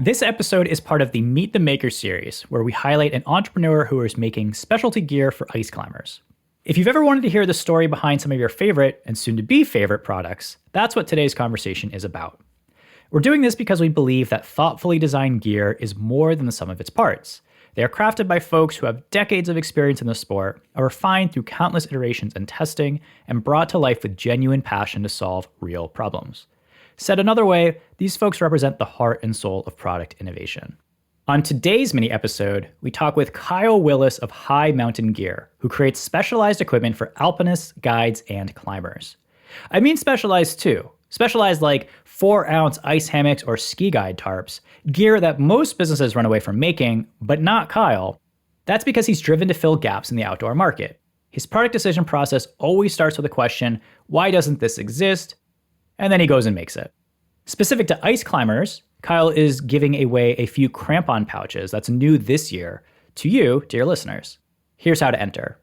This episode is part of the Meet the Maker series, where we highlight an entrepreneur who is making specialty gear for ice climbers. If you've ever wanted to hear the story behind some of your favorite and soon-to-be favorite products, that's what today's conversation is about. We're doing this because we believe that thoughtfully designed gear is more than the sum of its parts. They are crafted by folks who have decades of experience in the sport, are refined through countless iterations and testing, and brought to life with genuine passion to solve real problems. Said another way, these folks represent the heart and soul of product innovation. On today's mini episode, we talk with Kyle Willis of High Mountain Gear, who creates specialized equipment for alpinists, guides, and climbers. I mean specialized too. Specialized like 4-ounce ice hammocks or ski guide tarps, gear that most businesses run away from making, but not Kyle. That's because he's driven to fill gaps in the outdoor market. His product decision process always starts with the question, why doesn't this exist? And then he goes and makes it. Specific to ice climbers, Kyle is giving away a few crampon pouches that's new this year to you, dear listeners. Here's how to enter.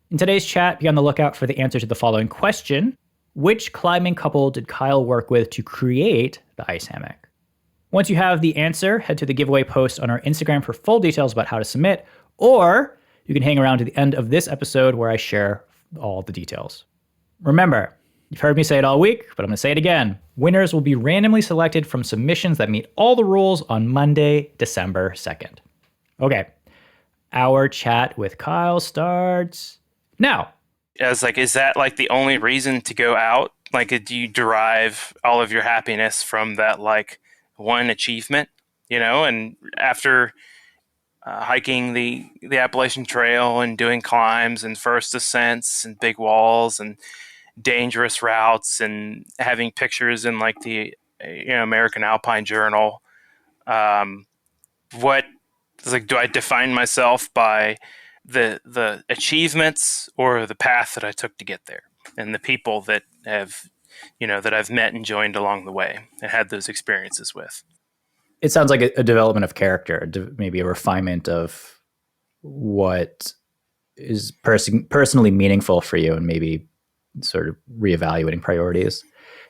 In today's chat, be on the lookout for the answer to the following question. Which climbing couple did Kyle work with to create the ice hammock? Once you have the answer, head to the giveaway post on our Instagram for full details about how to submit, or you can hang around to the end of this episode where I share all the details. Remember, you've heard me say it all week, but I'm going to say it again. Winners will be randomly selected from submissions that meet all the rules on Monday, December 2nd. Okay, our chat with Kyle starts now. I was like, is that like the only reason to go out? Like, do you derive all of your happiness from that like one achievement, you know? And after hiking the Appalachian Trail and doing climbs and first ascents and big walls and dangerous routes and having pictures in like the American Alpine Journal, what is like? Do I define myself by the achievements or the path that I took to get there, and the people that have, that I've met and joined along the way and had those experiences with? It sounds like a development of character, maybe a refinement of what is personally meaningful for you, and maybe sort of reevaluating priorities.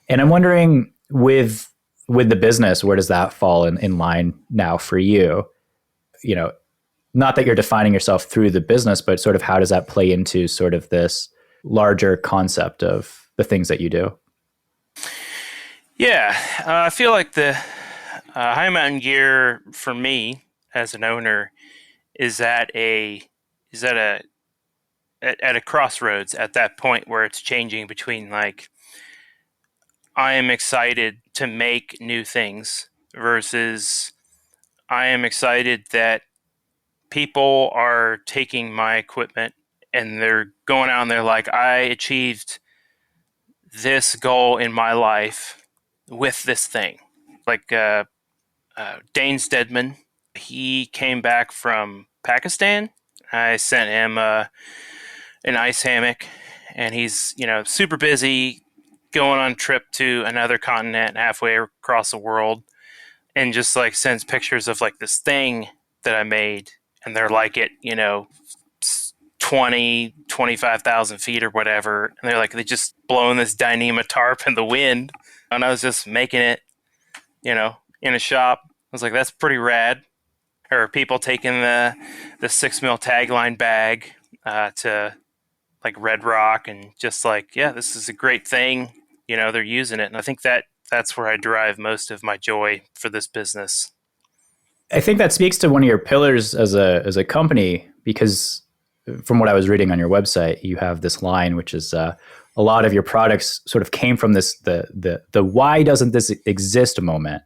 And I'm wondering with the business, where does that fall in line now for you? Not that you're defining yourself through the business, but sort of how does that play into sort of this larger concept of the things that you do? Yeah, I feel like the High Mountain Gear for me as an owner is at a crossroads at that point where it's changing between like I am excited to make new things versus I am excited that people are taking my equipment and they're going out and they're like, I achieved this goal in my life with this thing. Like Dane Stedman, he came back from Pakistan. I sent him an ice hammock, and he's super busy going on a trip to another continent halfway across the world, and just like sends pictures of like this thing that I made. And they're like at, 25,000 feet or whatever. And they're like, they just blowing this Dyneema tarp in the wind. And I was just making it, in a shop. I was like, that's pretty rad. Or people taking the 6mm tagline bag to like Red Rock and just like, yeah, this is a great thing. They're using it. And I think that's where I derive most of my joy for this business. I think that speaks to one of your pillars as a company, because from what I was reading on your website, you have this line, which is a lot of your products sort of came from this, the why doesn't this exist moment.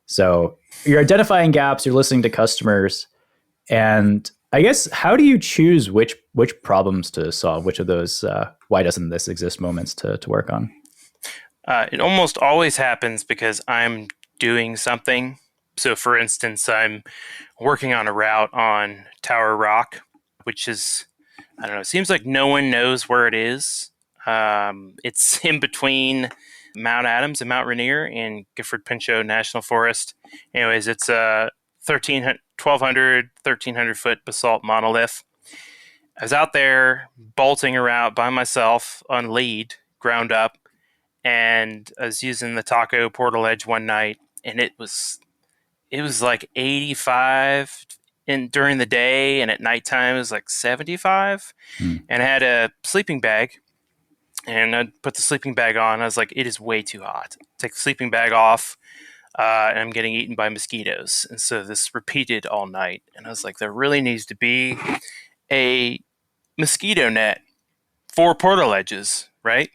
So you're identifying gaps, you're listening to customers, and I guess how do you choose which problems to solve, which of those why doesn't this exist moments to work on? It almost always happens because I'm doing something. So, for instance, I'm working on a route on Tower Rock, which is, I don't know, it seems like no one knows where it is. It's in between Mount Adams and Mount Rainier in Gifford Pinchot National Forest. Anyways, it's a 1,200, 1,300 foot basalt monolith. I was out there bolting around by myself on lead, ground up, and I was using the Taco Portal Edge one night, and it was it was like 85 during the day, and at nighttime it was like 75. Hmm. And I had a sleeping bag, and I put the sleeping bag on. I was like, it is way too hot. Take the sleeping bag off, and I'm getting eaten by mosquitoes. And so this repeated all night. And I was like, there really needs to be a mosquito net for portaledges, right?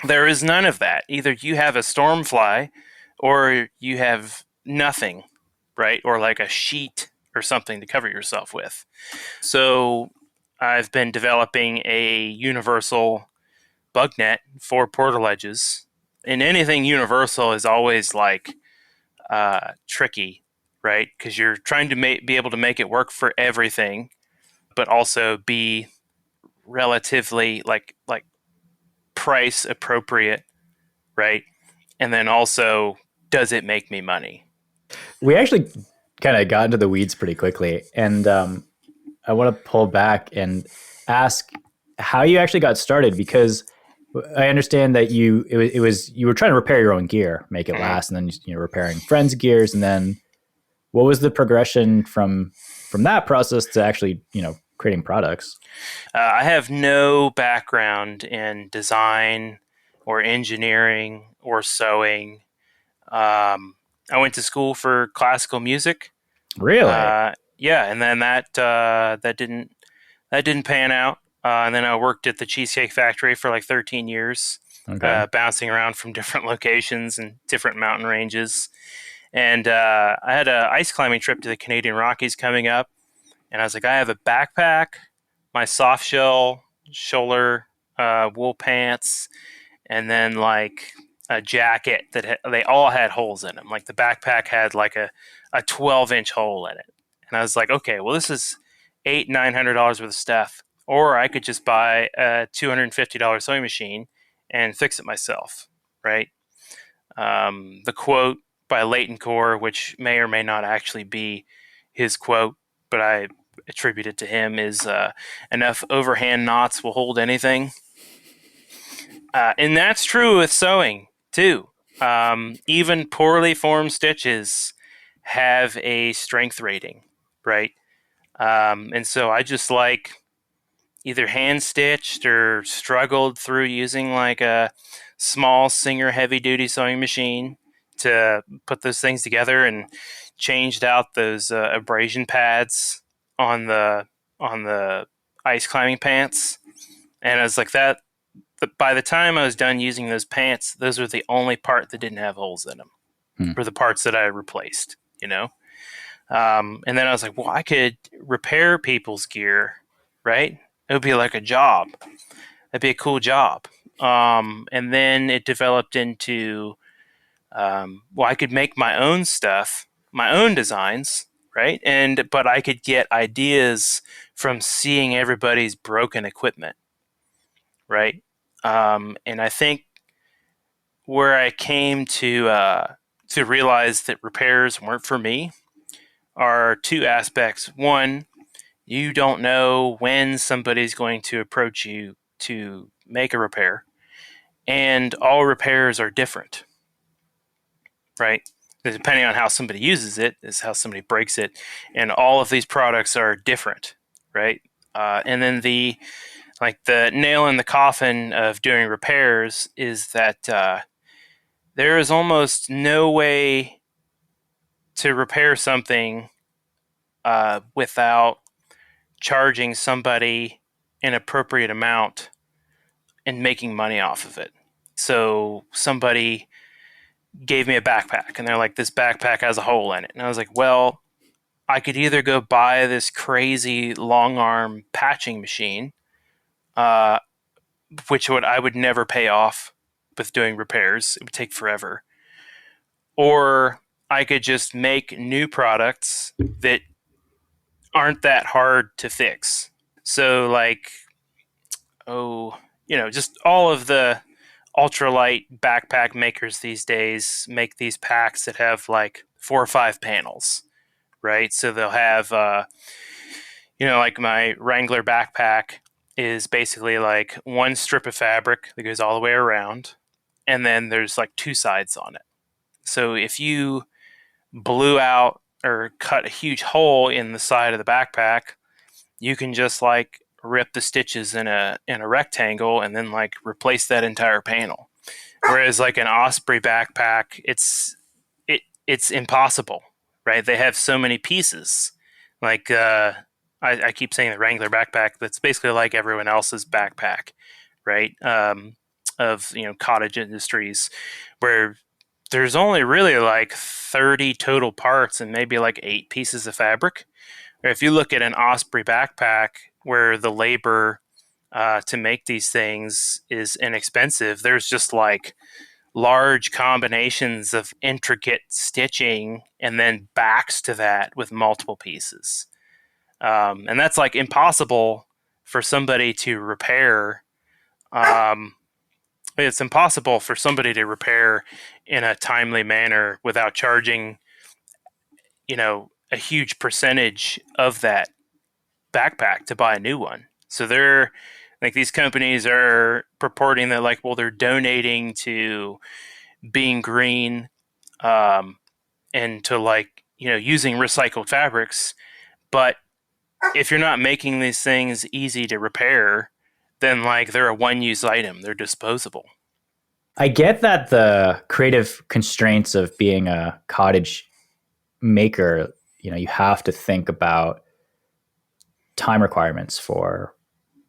There is none of that. Either you have a storm fly or you have nothing, right? Or like a sheet or something to cover yourself with. So I've been developing a universal bug net for portaledges. And anything universal is always like tricky, right? Because you're trying to be able to make it work for everything, but also be relatively like price appropriate, right? And then also, does it make me money? We actually kind of got into the weeds pretty quickly, and I want to pull back and ask how you actually got started, because I understand that it was you were trying to repair your own gear, make it Mhm. last, and then repairing friends' gears, and then what was the progression from that process to actually creating products? I have no background in design or engineering or sewing. I went to school for classical music. Really? Yeah, and then that didn't pan out. And then I worked at the Cheesecake Factory for like 13 years, Okay. bouncing around from different locations and different mountain ranges. And I had an ice climbing trip to the Canadian Rockies coming up, and I was like, I have a backpack, my soft shell shoulder wool pants, and then like a jacket that they all had holes in them. Like the backpack had like a 12-inch hole in it, and I was like, okay, well this is $800-900 worth of stuff, or I could just buy a $250 sewing machine and fix it myself, right? The quote by Leighton Core, which may or may not actually be his quote, but I attribute it to him, is enough overhand knots will hold anything. And that's true with sewing, too. Even poorly formed stitches have a strength rating, right? And so I just like either hand stitched or struggled through using like a small Singer heavy duty sewing machine to put those things together, and changed out those abrasion pads on the ice climbing pants. And I was like that. By the time I was done using those pants, those were the only part that didn't have holes in them. Hmm. Were the parts that I replaced, you know. And then I was like, well, I could repair people's gear, right? It would be like a job. That'd be a cool job. And then it developed into, well, I could make my own stuff, my own designs, right? But I could get ideas from seeing everybody's broken equipment, right? And I think where I came to realize that repairs weren't for me are two aspects. One, you don't know when somebody's going to approach you to make a repair, and all repairs are different, right? Depending on how somebody uses it, is how somebody breaks it, and all of these products are different, right? And then the nail in the coffin of doing repairs is that there is almost no way to repair something without charging somebody an appropriate amount and making money off of it. So somebody gave me a backpack, and they're like, this backpack has a hole in it. And I was like, well, I could either go buy this crazy long arm patching machine, uh, which I would never pay off with doing repairs. It would take forever. Or I could just make new products that aren't that hard to fix. So like, just all of the ultralight backpack makers these days make these packs that have like 4 or 5 panels, right? So they'll have, like my Wrangler backpack is basically like one strip of fabric that goes all the way around, and then there's like 2 sides on it. So if you blew out or cut a huge hole in the side of the backpack, you can just like rip the stitches in a rectangle and then like replace that entire panel. Whereas like an Osprey backpack, it's impossible, right? They have so many pieces. Like I keep saying the Wrangler backpack. That's basically like everyone else's backpack, right? Of cottage industries, where there's only really like 30 total parts and maybe like 8 pieces of fabric. Or if you look at an Osprey backpack, where the labor to make these things is inexpensive, there's just like large combinations of intricate stitching and then backs to that with multiple pieces. And that's like impossible for somebody to repair. It's impossible for somebody to repair in a timely manner without charging, a huge percentage of that backpack to buy a new one. So they're like, these companies are purporting that like, well, they're donating to being green, and to like, using recycled fabrics. But if you're not making these things easy to repair, then like they're a one-use item. They're disposable. I get that the creative constraints of being a cottage maker, you have to think about time requirements for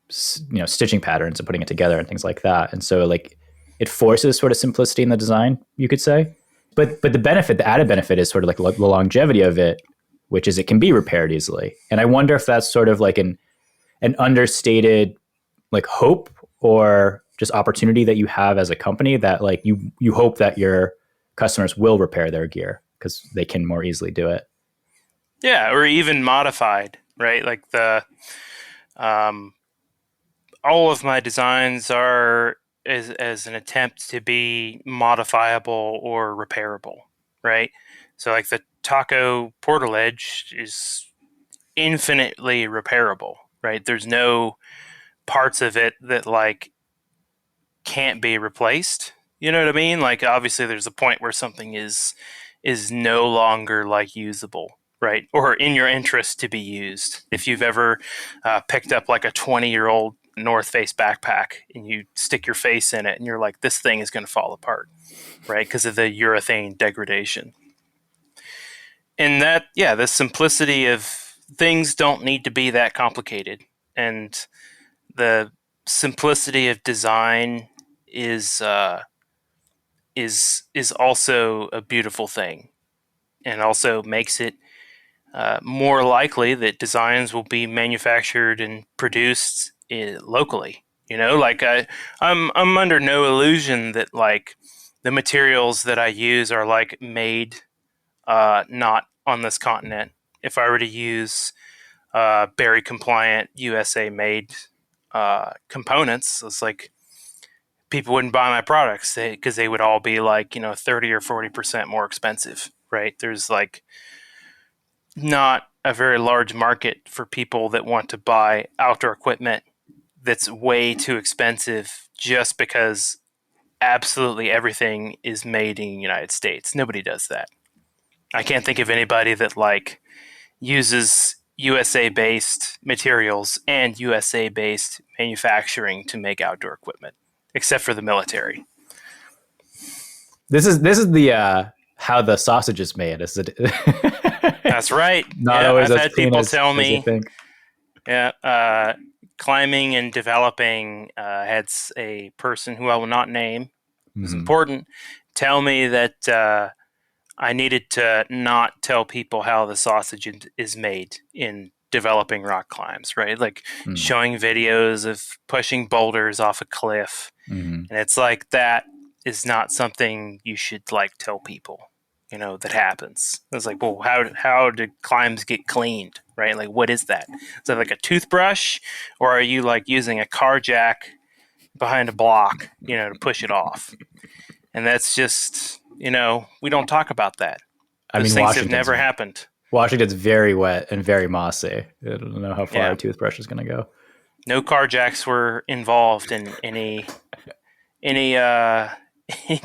stitching patterns and putting it together and things like that. And so like it forces sort of simplicity in the design, you could say. But the added benefit is sort of like the longevity of it, which is it can be repaired easily. And I wonder if that's sort of like an understated like hope or just opportunity that you have as a company, that like you hope that your customers will repair their gear because they can more easily do it. Yeah, or even modified, right? Like all of my designs are as an attempt to be modifiable or repairable, right? So like the taco portaledge is infinitely repairable, right? There's no parts of it that like can't be replaced. You know what I mean? Like obviously there's a point where something is no longer like usable, right? Or in your interest to be used. If you've ever picked up like a 20-year-old North Face backpack and you stick your face in it and you're like, this thing is going to fall apart, right? Because of the urethane degradation. And that, yeah, the simplicity of things don't need to be that complicated. And the simplicity of design is also a beautiful thing, and also makes it more likely that designs will be manufactured and produced locally. Like I'm under no illusion that like the materials that I use are like made not on this continent. If I were to use Berry compliant USA made components, it's like people wouldn't buy my products because they would all be like 30 or 40% more expensive, right? There's like not a very large market for people that want to buy outdoor equipment that's way too expensive just because absolutely everything is made in the United States. Nobody does that. I can't think of anybody that like uses USA based materials and USA based manufacturing to make outdoor equipment, except for the military. This is the how the sausage is made. Is it? That's right. Not yeah, always I've as had clean people as, tell as they me, think. yeah, climbing and developing had a person who I will not name, was important, tell me that I needed to not tell people how the sausage is made in developing rock climbs, right? Like showing videos of pushing boulders off a cliff. And it's like, that is not something you should like tell people, that happens. It's like, well, how do climbs get cleaned, right? Like, what is that? Is that like a toothbrush, or are you like using a car jack behind a block, to push it off? And that's just, we don't talk about that. I Those mean, things have never happened. Washington's very wet and very mossy. I don't know how far a toothbrush is going to go. No car jacks were involved in any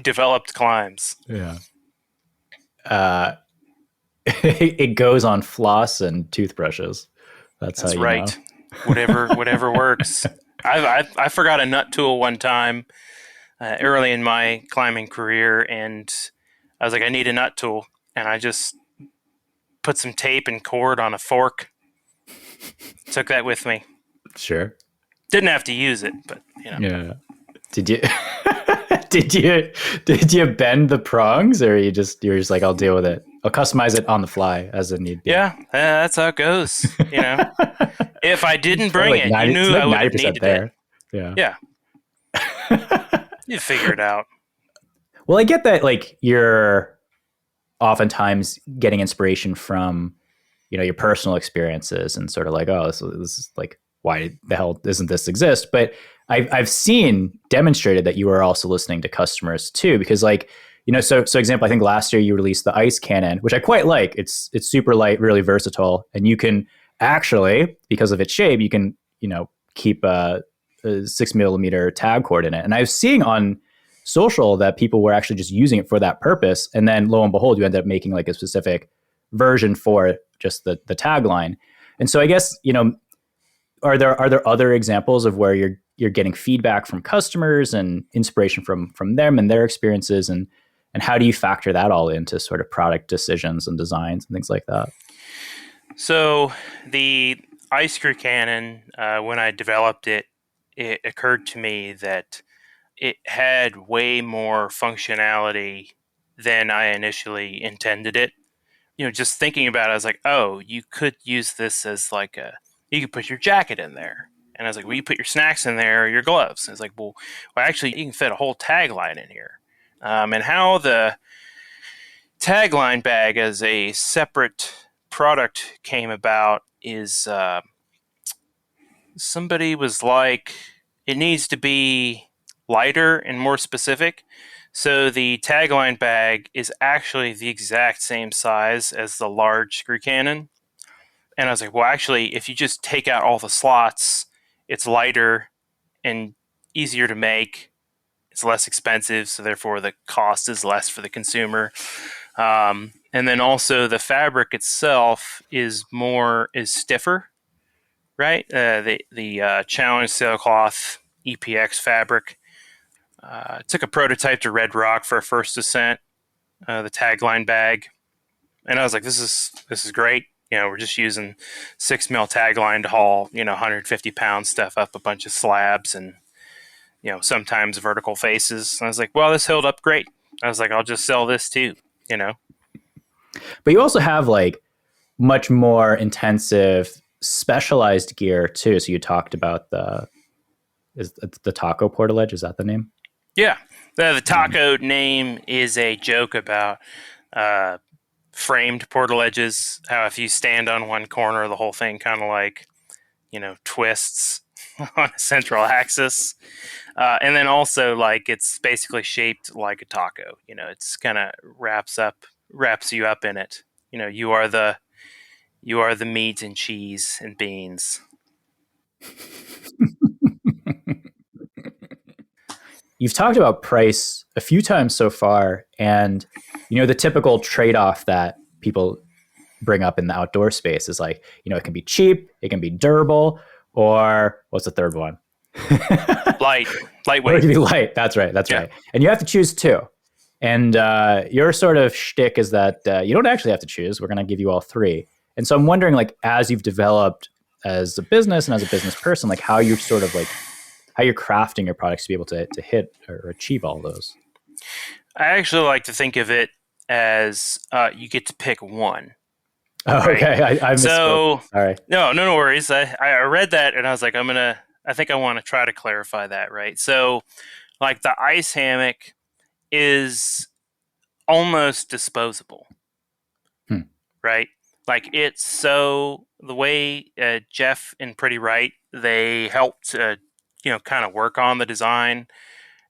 developed climbs. Yeah. It goes on floss and toothbrushes. That's how That's you know. right. Whatever works. I forgot a nut tool one time early in my climbing career, and I was like, I need a nut tool, and I just put some tape and cord on a fork. Took that with me. Sure. Didn't have to use it, but you know. Yeah. Did you did you did you bend the prongs, or you're just like, I'll deal with it. I'll customize it on the fly as it need be. Yeah, that's how it goes. You know, if I didn't It's bring like it, you 90, it's knew like I would have 90% needed it. there. Yeah. Yeah, you figure it out. Well, I get that like you're oftentimes getting inspiration from, your personal experiences and sort of like, oh, this is like, why the hell doesn't this exist? But I've seen demonstrated that you are also listening to customers too, because like, so example, I think last year you released the ice cannon, which I quite like. It's super light, really versatile, and you can actually, because of its shape, you can keep a 6 millimeter tag cord in it. And I was seeing on social that people were actually just using it for that purpose, and then lo and behold, you end up making like a specific version for just the tagline. And so I guess, are there other examples of where you're getting feedback from customers and inspiration from them and their experiences, and how do you factor that all into sort of product decisions and designs and things like that? So the ice screw cannon, when I developed it, it occurred to me that it had way more functionality than I initially intended it. Just thinking about it, I was like, oh, you could use this as like you could put your jacket in there. And I was like, well, you put your snacks in there or your gloves. And it's like, well, actually, you can fit a whole tagline in here. And how the tagline bag as a separate product came about is somebody was like, it needs to be lighter and more specific. So the tagline bag is actually the exact same size as the large screw cannon. And I was like, well, actually, if you just take out all the slots, it's lighter and easier to make. It's less expensive, so therefore the cost is less for the consumer. And then also the fabric itself is stiffer, right? The Challenge Sailcloth EPX fabric. Took a prototype to Red Rock for a first ascent, the tagline bag, and I was like, this is great. We're just using 6 mil tagline to haul 150 pound stuff up a bunch of slabs and sometimes vertical faces. And I was like, well, this held up great. I was like, I'll just sell this too. You know, But you also have like much more intensive specialized gear too. So you talked about the taco portaledge. Is that the name? yeah. The taco name is a joke about uh, framed portaledges. How if you stand on one corner, the whole thing kind of like twists on a central axis. And then also like it's basically shaped like a taco. It's kind of wraps you up in it. You are the meat and cheese and beans. You've talked about price a few times so far, and the typical trade-off that people bring up in the outdoor space is like, it can be cheap, it can be durable, or what's the third one? Light, Or it lightweight. can be light. That's right. That's Yeah. right. And you have to choose two. And your sort of shtick is that you don't actually have to choose. We're going to give you all three. And so I'm wondering, like, as you've developed as a business and as a business person, like how you're sort of like how you're crafting your products to be able to hit or achieve all those. I actually like to think of it as you get to pick one, Oh, right? okay. I misspoke. So Sorry. no worries. I read that and I was like, I think I want to try to clarify that, right? So like the ice hammock is almost disposable, Hmm. right? Like it's so the way Jeff and Pretty Right they helped kind of work on the design,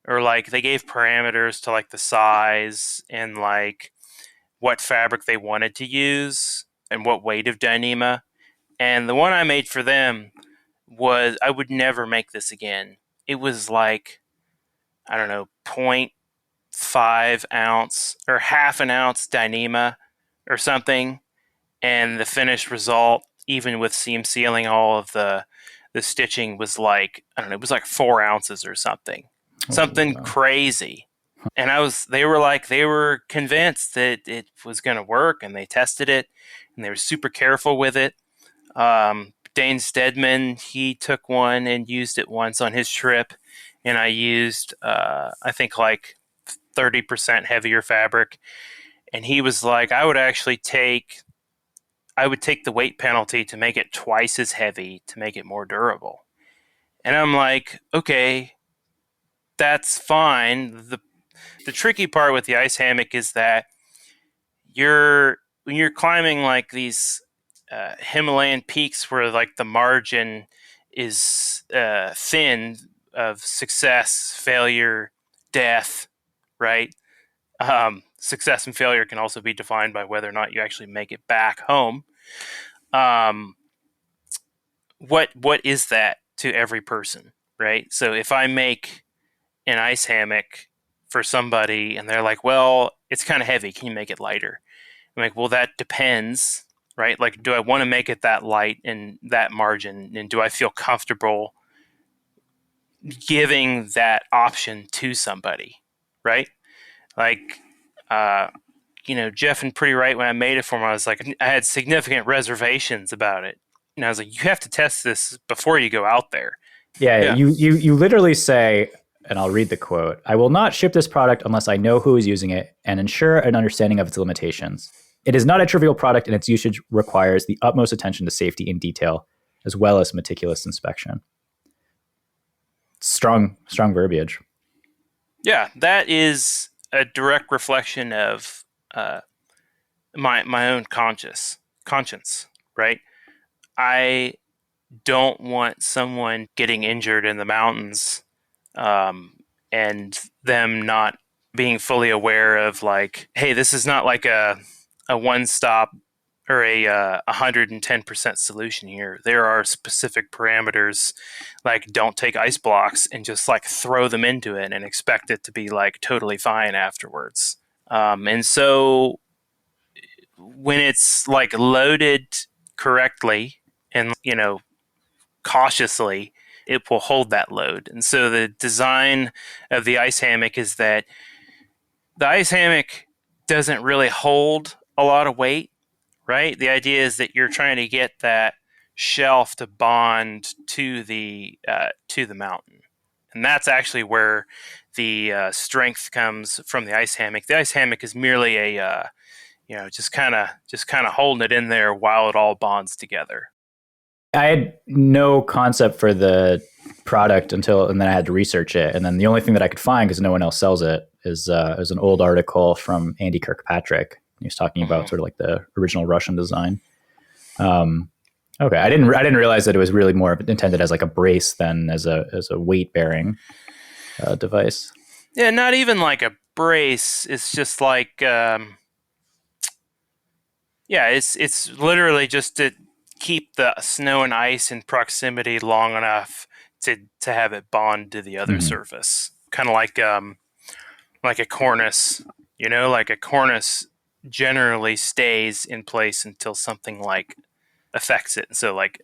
or like they gave parameters to like the size and like what fabric they wanted to use and what weight of Dyneema. And the one I made for them was I would never make this again. It was like I don't know, 0.5 ounce or half an ounce Dyneema or something. and the finished result, even with seam sealing all of the stitching, was like, I don't know, it was like 4 ounces or something, Oh, something wow. crazy. And they were convinced that it was going to work, and they tested it, and they were super careful with it. Dane Stedman, he took one and used it once on his trip, and I used, I think, like 30% heavier fabric, and he was like, I would take the weight penalty to make it twice as heavy to make it more durable. And I'm like, okay, that's fine. The tricky part with the ice hammock is that when you're climbing like these Himalayan peaks where like the margin is thin of success, failure, death, right? Success and failure can also be defined by whether or not you actually make it back home. Um, what is that to every person, right? So if I make an ice hammock for somebody and they're like, well, it's kind of heavy, can you make it lighter? I'm like, well, that depends, right? Like, do I want to make it that light and that margin, and do I feel comfortable giving that option to somebody, right? Like, uh, Jeff and Pretty Right, when I made it for him, I was like, I had significant reservations about it. And I was like, you have to test this before you go out there. Yeah, Yeah. you literally say, and I'll read the quote: "I will not ship this product unless I know who is using it and ensure an understanding of its limitations. It is not a trivial product, and its usage requires the utmost attention to safety and detail, as well as meticulous inspection." Strong verbiage. Yeah, that is a direct reflection of uh, my own conscience, right? I don't want someone getting injured in the mountains, um, and them not being fully aware of like, hey, this is not like a one stop or a 110% solution here. There are specific parameters, like don't take ice blocks and just like throw them into it and expect it to be like totally fine afterwards. And so when it's like loaded correctly and cautiously, it will hold that load. And so the design of the ice hammock is that the ice hammock doesn't really hold a lot of weight, right? The idea is that you're trying to get that shelf to bond to the mountain, and that's actually where the strength comes from the ice hammock. The ice hammock is merely a just kind of holding it in there while it all bonds together. I had no concept for the product and then I had to research it. And then the only thing that I could find, because no one else sells it, is an old article from Andy Kirkpatrick. He was talking about Mm-hmm. sort of like the original Russian design. Um, okay, I didn't realize that it was really more intended as like a brace than as a weight bearing device. Yeah, not even like a brace. It's just like yeah, it's literally just to keep the snow and ice in proximity long enough to have it bond to the other Mm-hmm. surface. Kind of like a cornice, like a cornice generally stays in place until something like affects it. And so like,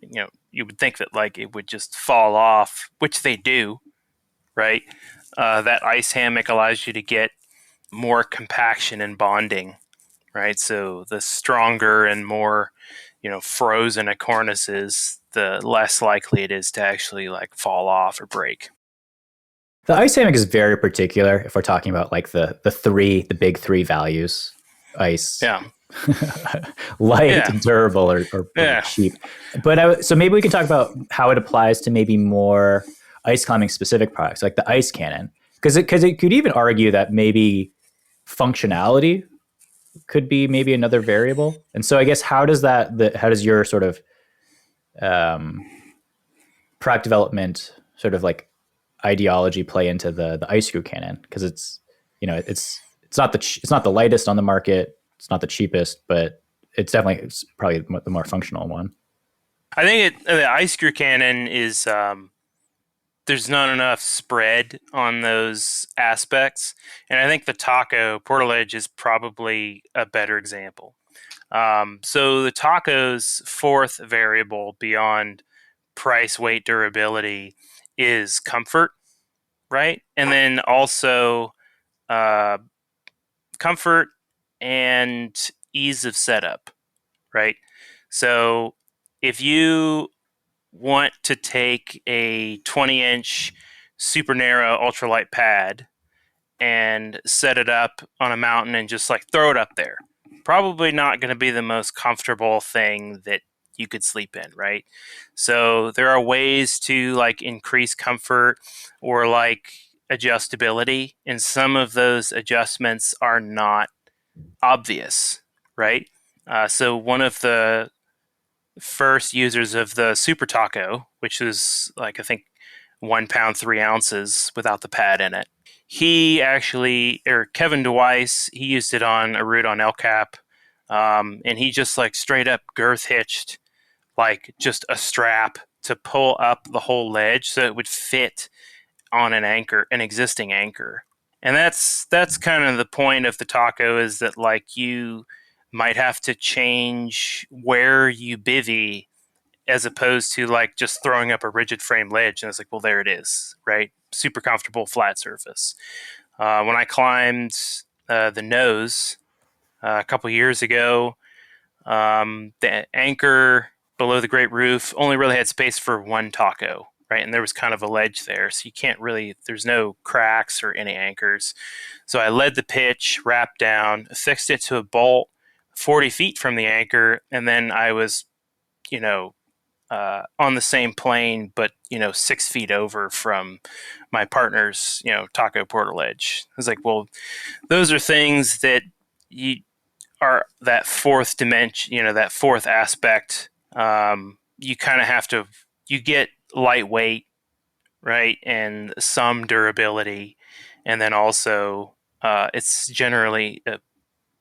you would think that like it would just fall off, which they do, right? That ice hammock allows you to get more compaction and bonding, right? So the stronger and more, frozen a cornice is, the less likely it is to actually like fall off or break. The ice hammock is very particular if we're talking about like the big three values: ice, Yeah. light, Yeah. durable, or Yeah. cheap. But so maybe we can talk about how it applies to maybe more ice climbing specific products, like the ice cannon, because it could even argue that maybe functionality could be maybe another variable. And so I guess how does your sort of um, product development sort of like ideology play into the ice screw cannon? Because it's not the lightest on the market, it's not the cheapest, but it's probably the more functional one. I think the ice screw cannon is there's not enough spread on those aspects, and I think the taco portal edge is probably a better example. So the taco's fourth variable beyond price, weight, durability is comfort, right? And then also uh, comfort and ease of setup, right? So if you want to take a 20-inch super narrow ultralight pad and set it up on a mountain and just like throw it up there, probably not going to be the most comfortable thing that you could sleep in, right? So there are ways to like increase comfort or like adjustability, and some of those adjustments are not obvious, right? So one of the first users of the Super Taco, which was like I think 1 pound 3 ounces without the pad in it. He actually, or Kevin DeWeiss, he used it on a route on El Cap, and he just like straight up girth hitched like just a strap to pull up the whole ledge so it would fit on an anchor, an existing anchor. And that's kind of the point of the taco, is that like you might have to change where you bivvy as opposed to like just throwing up a rigid frame ledge. And it's like, well, there it is, right? Super comfortable flat surface. When I climbed the nose a couple years ago, the anchor below the great roof only really had space for one taco, right? And there was kind of a ledge there, so you can't really, there's no cracks or any anchors. So I led the pitch, wrapped down, fixed it to a bolt 40 feet from the anchor, and then I was, you know, on the same plane, but 6 feet over from my partner's, taco portal ledge. I was like, well, those are things that you are that fourth dimension, that fourth aspect. You kind of have to, you get lightweight, right, and some durability, and then also it's generally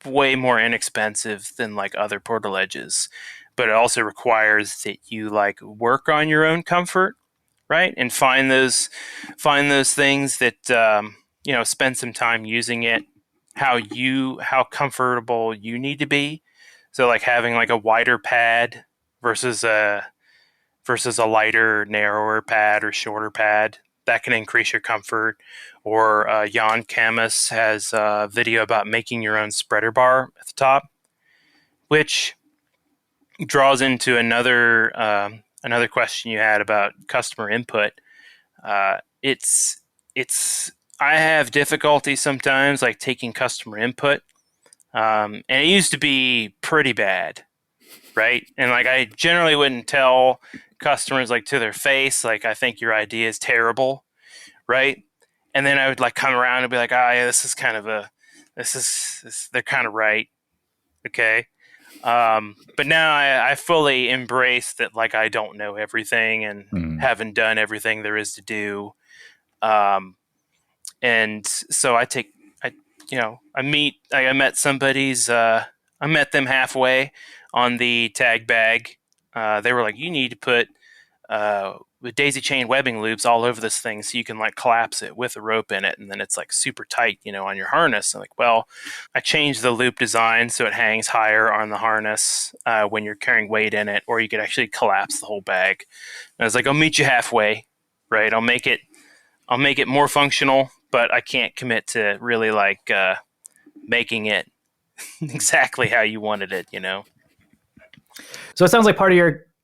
way more inexpensive than like other portal edges, but it also requires that you like work on your own comfort, right, and find those things that spend some time using it how comfortable you need to be. So like having like a wider pad versus a lighter, narrower pad or shorter pad, that can increase your comfort. Or Jan Camus has a video about making your own spreader bar at the top, which draws into another question you had about customer input. It's I have difficulty sometimes like taking customer input, and it used to be pretty bad, right? And like I generally wouldn't tell customers like to their face like I think your idea is terrible, right? And then I would like come around and be like, ah, yeah, this is kind of a they're kind of right, okay. But now I fully embrace that like I don't know everything and haven't done everything there is to do. And so I met them halfway on the tag bag. They were like, you need to put with daisy chain webbing loops all over this thing so you can like collapse it with a rope in it, and then it's like super tight, on your harness. I'm like, well, I changed the loop design so it hangs higher on the harness when you're carrying weight in it, or you could actually collapse the whole bag. And I was like, I'll meet you halfway, right? I'll make it more functional, but I can't commit to really like making it exactly how you wanted it. So it sounds like part of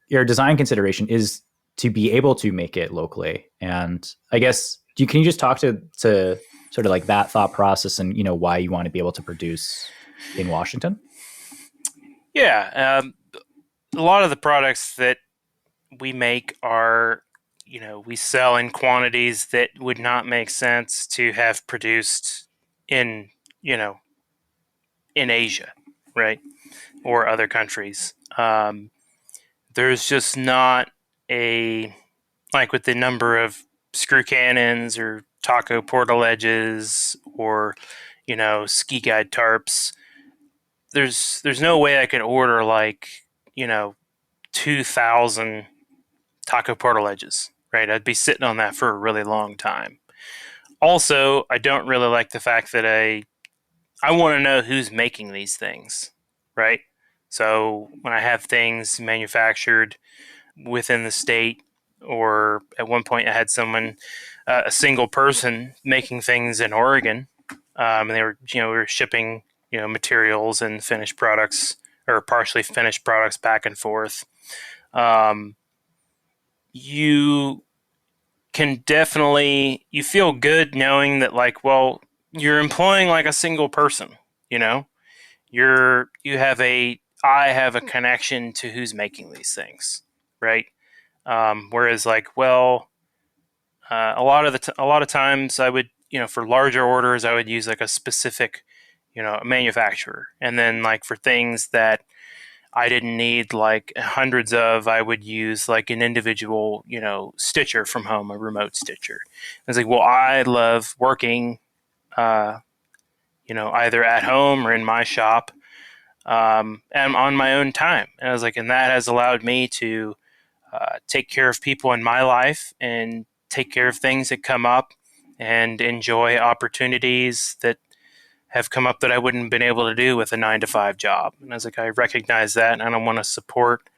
your design consideration is to be able to make it locally. And I guess can you just talk to sort of like that thought process and why you want to be able to produce in Washington? Yeah, a lot of the products that we make are, we sell in quantities that would not make sense to have produced in, in Asia, right, or other countries. There's just not a, like with the number of screw cannons or taco portal edges or ski guide tarps. There's no way I could order like 2,000 taco portal edges, right? I'd be sitting on that for a really long time. Also, I don't really like the fact that I want to know who's making these things, right? So when I have things manufactured within the state, or at one point I had someone, a single person making things in Oregon, and they were, we were shipping, materials and finished products or partially finished products back and forth. You can definitely, you feel good knowing that, like, well, you're employing like a single person, you know, I have a connection to who's making these things, right? Whereas, like, well, a lot of times I would, for larger orders, I would use like a specific, manufacturer, and then like for things that I didn't need like hundreds of, I would use like an individual, stitcher from home, a remote stitcher. It's like, well, I love working, either at home or in my shop, and on my own time. And I was like, and that has allowed me to take care of people in my life and take care of things that come up and enjoy opportunities that have come up that I wouldn't have been able to do with a 9-to-5 job. And I was like, I recognize that, and I want to support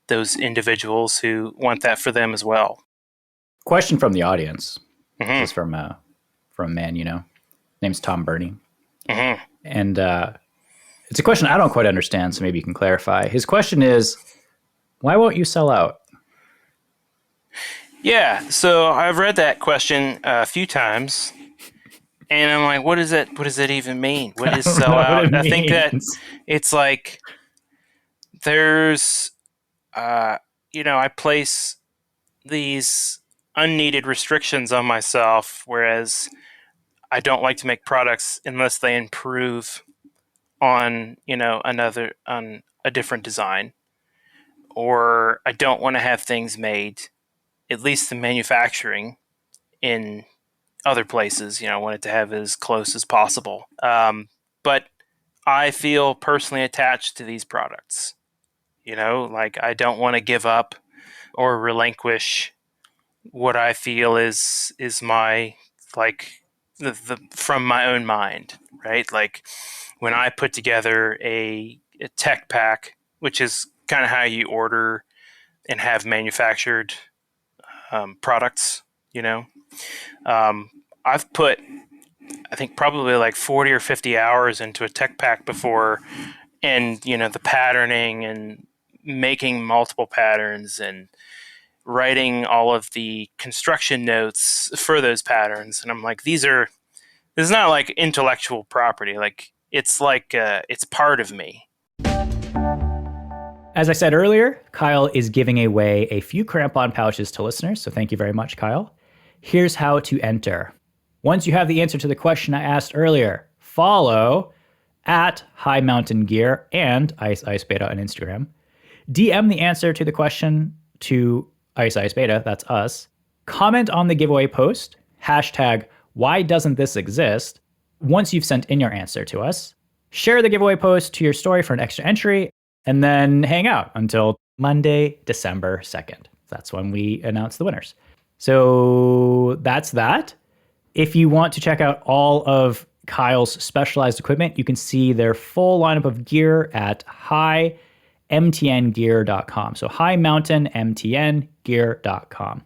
those individuals who want that for them as well. Question from the audience. Mm-hmm. This is from a man, name's Tom Burney. Mm-hmm. And it's a question I don't quite understand, so maybe you can clarify. His question is, why won't you sell out? Yeah, so I've read that question a few times, and I'm like, what does that even mean? What is sell out? I think that it's like there's, I place these unneeded restrictions on myself, whereas I don't like to make products unless they improve on, on a different design. Or I don't want to have things made, at least the manufacturing, in other places. I want it to have as close as possible. But I feel personally attached to these products. Like, I don't want to give up or relinquish what I feel is my, like, the from my own mind, right? Like, when I put together a tech pack, which is kind of how you order and have manufactured products, I've put, I think, probably like 40 or 50 hours into a tech pack before, and the patterning and making multiple patterns and writing all of the construction notes for those patterns. And I'm like, this is not like intellectual property. Like, it's part of me. As I said earlier, Kyle is giving away a few crampon pouches to listeners, so thank you very much, Kyle. Here's how to enter. Once you have the answer to the question I asked earlier, follow at High Mountain Gear and Ice Beta on Instagram. DM the answer to the question to Ice Beta, that's us. Comment on the giveaway post, hashtag why doesn't this exist, once you've sent in your answer to us. Share the giveaway post to your story for an extra entry, and then hang out until Monday, December 2nd. That's when we announce the winners. So that's that. If you want to check out all of Kyle's specialized equipment, you can see their full lineup of gear at highmtngear.com. So highmountainmtngear.com.